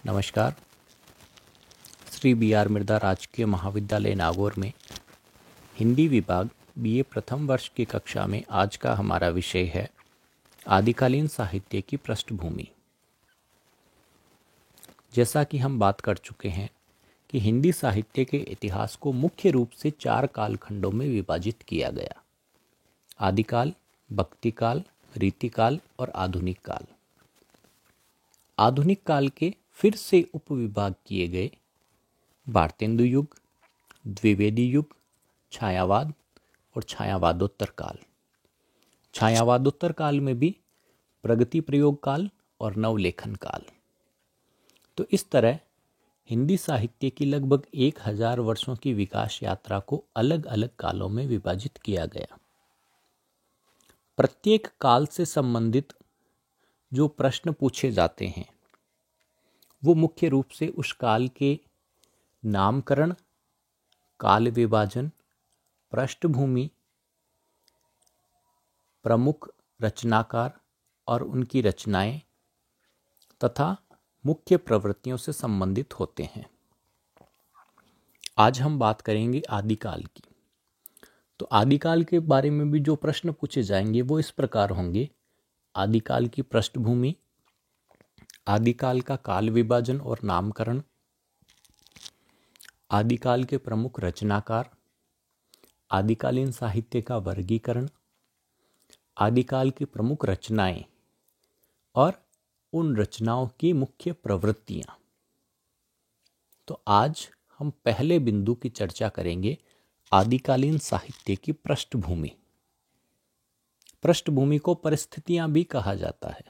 नमस्कार। Shri B are Mirdha राजकीय महाविद्यालय नागौर में हिंदी विभाग बीए प्रथम वर्ष की कक्षा में आज का हमारा विषय है आदिकालीन साहित्य की पृष्ठभूमि। जैसा कि हम बात कर चुके हैं कि हिंदी साहित्य के इतिहास को मुख्य रूप से 4 कालखंडों में विभाजित किया गया: आदिकाल, भक्तिकाल, रीतिकाल और आधुनिक काल। आधुनिक काल के फिर से उपविभाग किए गए भारतेंदु युग, द्विवेदी युग, छायावाद और छायावादोत्तर काल। छायावादोत्तर काल में भी प्रगति प्रयोग काल और नवलेखन काल। तो इस तरह हिंदी साहित्य की लगभग 1000 वर्षों की विकास यात्रा को अलग अलग कालों में विभाजित किया गया। प्रत्येक काल से संबंधित जो प्रश्न पूछे जाते हैं वो मुख्य रूप से उस काल के नामकरण, काल विभाजन, पृष्ठभूमि, प्रमुख रचनाकार और उनकी रचनाएं तथा मुख्य प्रवृत्तियों से संबंधित होते हैं। आज हम बात करेंगे आदिकाल की। तो आदिकाल के बारे में भी जो प्रश्न पूछे जाएंगे वो इस प्रकार होंगे: आदिकाल की पृष्ठभूमि, आदिकाल का काल विभाजन और नामकरण, आदिकाल के प्रमुख रचनाकार, आदिकालीन साहित्य का वर्गीकरण, आदिकाल की प्रमुख रचनाएं और उन रचनाओं की मुख्य प्रवृत्तियां। तो आज हम पहले बिंदु की चर्चा करेंगे: आदिकालीन साहित्य की पृष्ठभूमि। पृष्ठभूमि को परिस्थितियां भी कहा जाता है,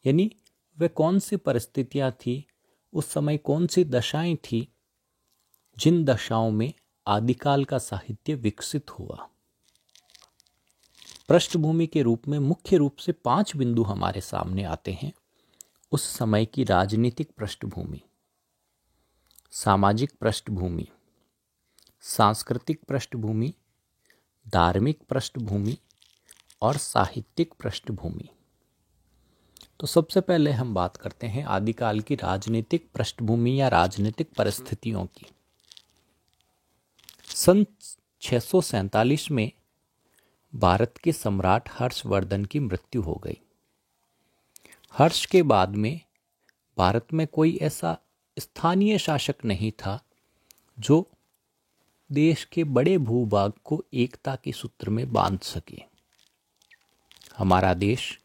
यानी वे कौन सी परिस्थितियां थी, उस समय कौन सी दशाएं थी जिन दशाओं में आदिकाल का साहित्य विकसित हुआ। पृष्ठभूमि के रूप में मुख्य रूप से 5 बिंदु हमारे सामने आते हैं: उस समय की राजनीतिक पृष्ठभूमि, सामाजिक पृष्ठभूमि, सांस्कृतिक पृष्ठभूमि, धार्मिक पृष्ठभूमि और साहित्यिक पृष्ठभूमि। तो सबसे पहले हम बात करते हैं आदिकाल की राजनीतिक पृष्ठभूमि या राजनीतिक परिस्थितियों की। सन 647 में भारत के सम्राट हर्षवर्धन की मृत्यु हो गई। हर्ष के बाद में भारत में कोई ऐसा स्थानीय शासक नहीं था जो देश के बड़े भूभाग को एकता के सूत्र में बांध सके। हमारा देश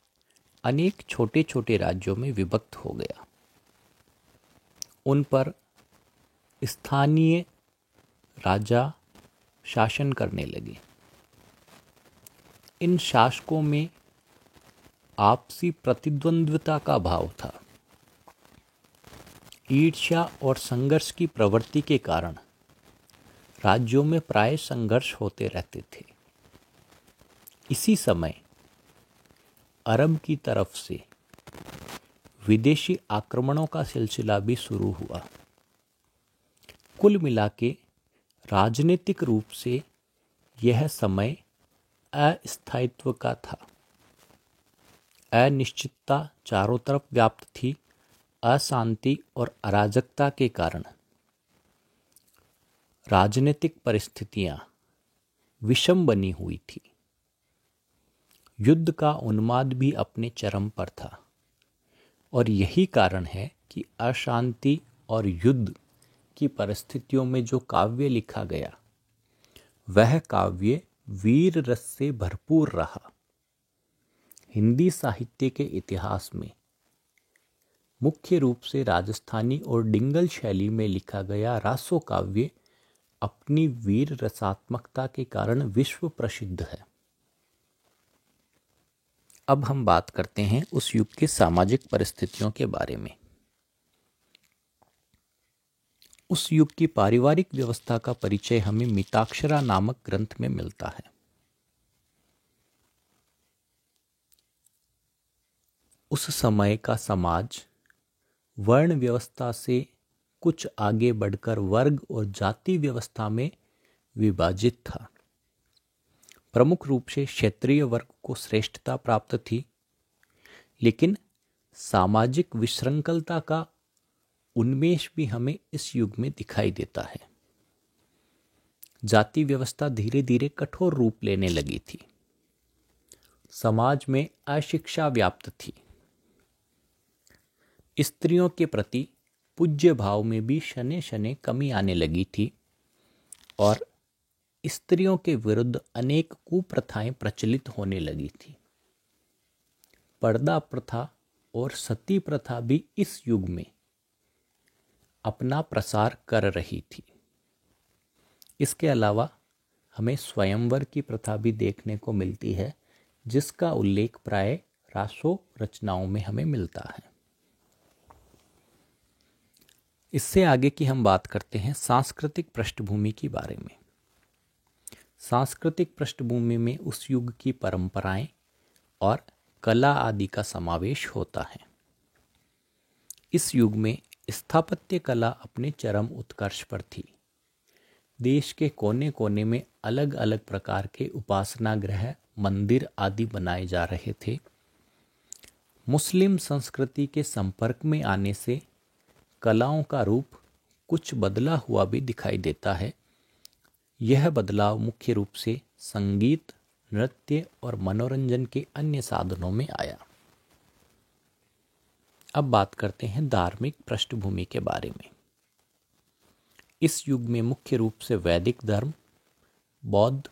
अनेक छोटे छोटे राज्यों में विभक्त हो गया। उन पर स्थानीय राजा शासन करने लगे। इन शासकों में आपसी प्रतिद्वंद्विता का भाव था। ईर्ष्या और संघर्ष की प्रवृत्ति के कारण राज्यों में प्राय संघर्ष होते रहते थे। इसी समय अरब की तरफ से विदेशी आक्रमणों का सिलसिला भी शुरू हुआ। कुल मिला के राजनीतिक रूप से यह समय अस्थायित्व का था। अनिश्चितता चारों तरफ व्याप्त थी। अशांति और अराजकता के कारण राजनीतिक परिस्थितियां विषम बनी हुई थी। युद्ध का उन्माद भी अपने चरम पर था और यही कारण है कि अशांति और युद्ध की परिस्थितियों में जो काव्य लिखा गया वह काव्य वीर रस से भरपूर रहा। हिंदी साहित्य के इतिहास में मुख्य रूप से राजस्थानी और डिंगल शैली में लिखा गया रासो काव्य अपनी वीर रसात्मकता के कारण विश्व प्रसिद्ध है। अब हम बात करते हैं उस युग के सामाजिक परिस्थितियों के बारे में। उस युग की पारिवारिक व्यवस्था का परिचय हमें मिताक्षरा नामक ग्रंथ में मिलता है। उस समय का समाज वर्ण व्यवस्था से कुछ आगे बढ़कर वर्ग और जाति व्यवस्था में विभाजित था। प्रमुख रूप से क्षेत्रीय वर्ग को श्रेष्ठता प्राप्त थी, लेकिन सामाजिक विशृंखलता का उन्मेष भी हमें इस युग में दिखाई देता है। जाति व्यवस्था धीरे धीरे कठोर रूप लेने लगी थी। समाज में अशिक्षा व्याप्त थी। स्त्रियों के प्रति पूज्य भाव में भी शने शने कमी आने लगी थी और स्त्रियों के विरुद्ध अनेक कुप्रथाएं प्रचलित होने लगी थी। पर्दा प्रथा और सती प्रथा भी इस युग में अपना प्रसार कर रही थी। इसके अलावा हमें स्वयंवर की प्रथा भी देखने को मिलती है, जिसका उल्लेख प्राय रासो रचनाओं में हमें मिलता है। इससे आगे की हम बात करते हैं सांस्कृतिक पृष्ठभूमि के बारे में। सांस्कृतिक पृष्ठभूमि में उस युग की परंपराएं और कला आदि का समावेश होता है। इस युग में स्थापत्य कला अपने चरम उत्कर्ष पर थी। देश के कोने कोने में अलग अलग प्रकार के उपासना गृह, मंदिर आदि बनाए जा रहे थे। मुस्लिम संस्कृति के संपर्क में आने से कलाओं का रूप कुछ बदला हुआ भी दिखाई देता है। यह बदलाव मुख्य रूप से संगीत, नृत्य और मनोरंजन के अन्य साधनों में आया। अब बात करते हैं धार्मिक पृष्ठभूमि के बारे में। इस युग में मुख्य रूप से वैदिक धर्म, बौद्ध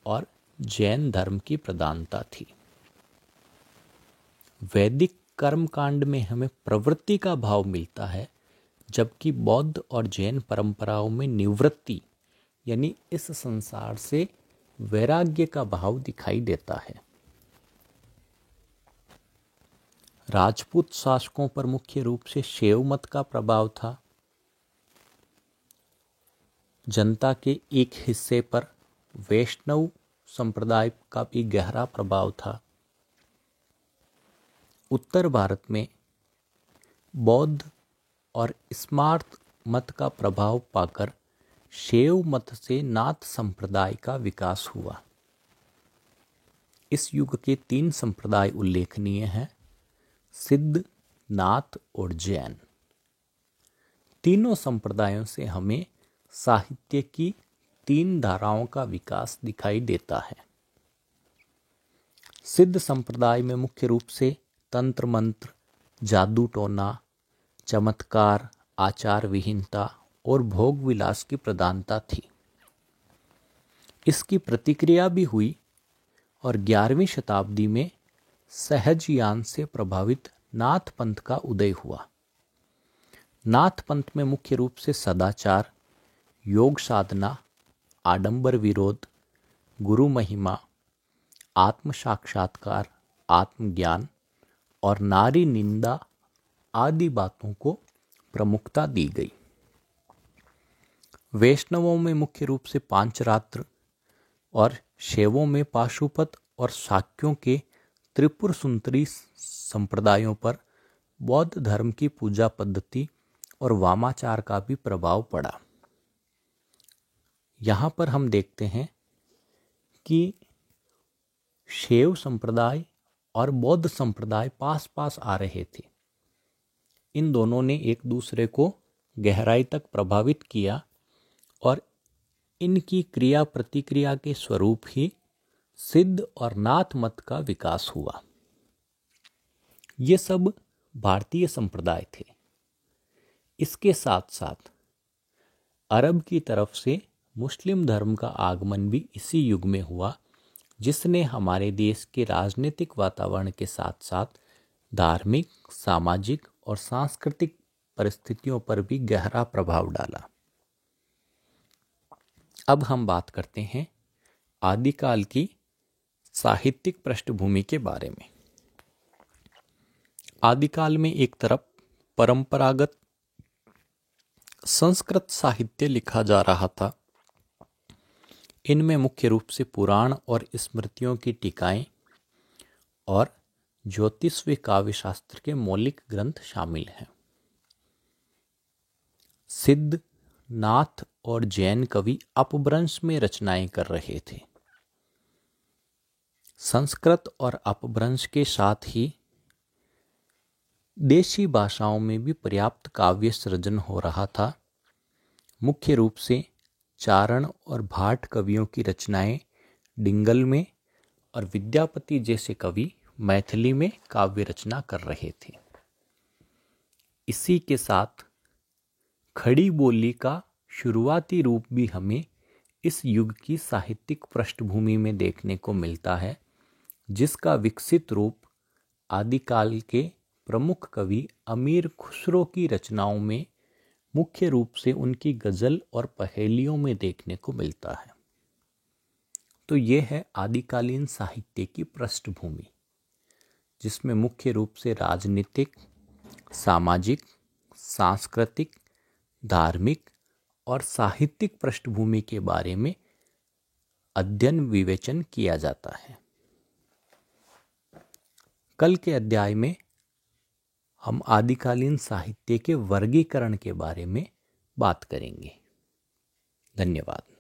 और जैन धर्म की प्रधानता थी। वैदिक कर्मकांड में हमें प्रवृत्ति का भाव मिलता है, जबकि बौद्ध और जैन परंपराओं में निवृत्ति यानी इस संसार से वैराग्य का भाव दिखाई देता है। राजपूत शासकों पर मुख्य रूप से शैव मत का प्रभाव था। जनता के एक हिस्से पर वैष्णव संप्रदाय का भी गहरा प्रभाव था। उत्तर भारत में बौद्ध और स्मार्त मत का प्रभाव पाकर शैव मत से नाथ संप्रदाय का विकास हुआ। इस युग के 3 संप्रदाय उल्लेखनीय हैं: सिद्ध, नाथ और जैन। तीनों संप्रदायों से हमें साहित्य की 3 धाराओं का विकास दिखाई देता है। सिद्ध संप्रदाय में मुख्य रूप से तंत्र मंत्र, जादू टोना, चमत्कार, आचार विहीनता और भोग विलास की प्रधानता थी। इसकी प्रतिक्रिया भी हुई और 11वीं शताब्दी में सहजयान से प्रभावित नाथ पंथ का उदय हुआ। नाथ पंथ में मुख्य रूप से सदाचार, योग साधना, आडंबर विरोध, गुरु महिमा, आत्म साक्षात्कार, आत्मज्ञान और नारी निंदा आदि बातों को प्रमुखता दी गई। वैष्णवों में मुख्य रूप से पांचरात्र और शैवों में पाशुपत और शाक्यों के त्रिपुर सुंदरी संप्रदायों पर बौद्ध धर्म की पूजा पद्धति और वामाचार का भी प्रभाव पड़ा। यहाँ पर हम देखते हैं कि शैव संप्रदाय और बौद्ध संप्रदाय पास पास आ रहे थे। इन दोनों ने एक दूसरे को गहराई तक प्रभावित किया और इनकी क्रिया प्रतिक्रिया के स्वरूप ही सिद्ध और नाथ मत का विकास हुआ। ये सब भारतीय संप्रदाय थे। इसके साथ साथ अरब की तरफ से मुस्लिम धर्म का आगमन भी इसी युग में हुआ, जिसने हमारे देश के राजनीतिक वातावरण के साथ साथ धार्मिक, सामाजिक और सांस्कृतिक परिस्थितियों पर भी गहरा प्रभाव डाला। अब हम बात करते हैं आदिकाल की साहित्यिक पृष्ठभूमि के बारे में। आदिकाल में एक तरफ परंपरागत संस्कृत साहित्य लिखा जा रहा था। इनमें मुख्य रूप से पुराण और स्मृतियों की टीकाएं और ज्योतिष व काव्य शास्त्र के मौलिक ग्रंथ शामिल हैं। सिद्ध, नाथ और जैन कवि अपभ्रंश में रचनाएं कर रहे थे। संस्कृत और अपभ्रंश के साथ ही देशी भाषाओं में भी पर्याप्त काव्य सृजन हो रहा था। मुख्य रूप से चारण और भाट कवियों की रचनाएं डिंगल में और विद्यापति जैसे कवि मैथिली में काव्य रचना कर रहे थे। इसी के साथ खड़ी बोली का शुरुआती रूप भी हमें इस युग की साहित्यिक पृष्ठभूमि में देखने को मिलता है, जिसका विकसित रूप आदिकाल के प्रमुख कवि अमीर खुसरो की रचनाओं में मुख्य रूप से उनकी गज़ल और पहेलियों में देखने को मिलता है। तो ये है आदिकालीन साहित्य की पृष्ठभूमि, जिसमें मुख्य रूप से राजनीतिक, सामाजिक, सांस्कृतिक, धार्मिक और साहित्यिक पृष्ठभूमि के बारे में अध्ययन विवेचन किया जाता है। कल के अध्याय में हम आदिकालीन साहित्य के वर्गीकरण के बारे में बात करेंगे। धन्यवाद।